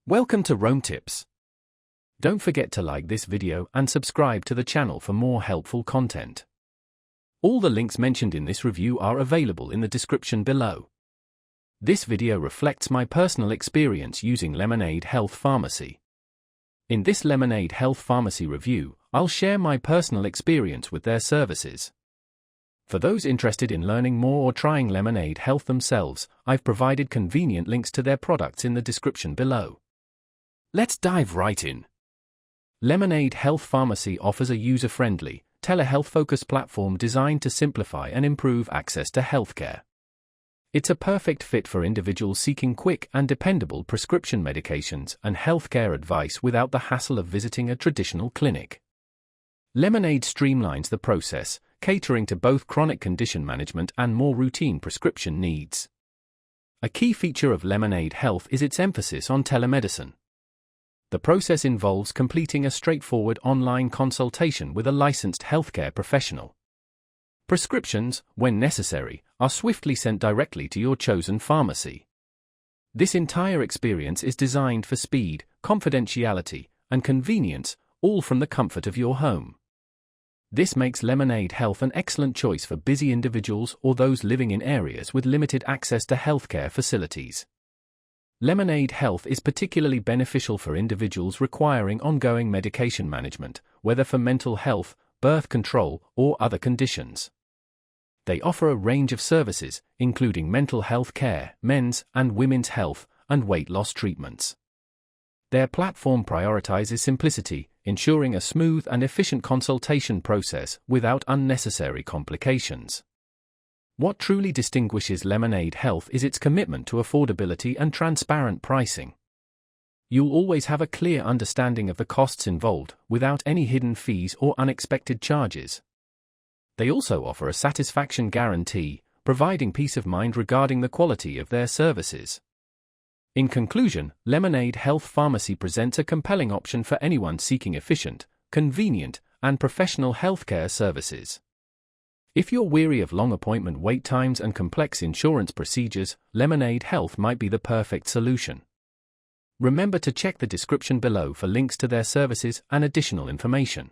Welcome to Rome Tips. Don't forget to like this video and subscribe to the channel for more helpful content. All the links mentioned in this review are available in the description below. This video reflects my personal experience using Lemonaid Health Pharmacy. In this Lemonaid Health Pharmacy review, I'll share my personal experience with their services. For those interested in learning more or trying Lemonaid Health themselves, I've provided convenient links to their products in the description below. Let's dive right in. Lemonaid Health Pharmacy offers a user-friendly, telehealth-focused platform designed to simplify and improve access to healthcare. It's a perfect fit for individuals seeking quick and dependable prescription medications and healthcare advice without the hassle of visiting a traditional clinic. Lemonaid streamlines the process, catering to both chronic condition management and more routine prescription needs. A key feature of Lemonaid Health is its emphasis on telemedicine. The process involves completing a straightforward online consultation with a licensed healthcare professional. Prescriptions, when necessary, are swiftly sent directly to your chosen pharmacy. This entire experience is designed for speed, confidentiality, and convenience, all from the comfort of your home. This makes Lemonaid Health an excellent choice for busy individuals or those living in areas with limited access to healthcare facilities. Lemonaid Health is particularly beneficial for individuals requiring ongoing medication management, whether for mental health, birth control, or other conditions. They offer a range of services, including mental health care, men's and women's health, and weight loss treatments. Their platform prioritizes simplicity, ensuring a smooth and efficient consultation process without unnecessary complications. What truly distinguishes Lemonaid Health is its commitment to affordability and transparent pricing. You'll always have a clear understanding of the costs involved, without any hidden fees or unexpected charges. They also offer a satisfaction guarantee, providing peace of mind regarding the quality of their services. In conclusion, Lemonaid Health Pharmacy presents a compelling option for anyone seeking efficient, convenient, and professional healthcare services. If you're weary of long appointment wait times and complex insurance procedures, Lemonaid Health might be the perfect solution. Remember to check the description below for links to their services and additional information.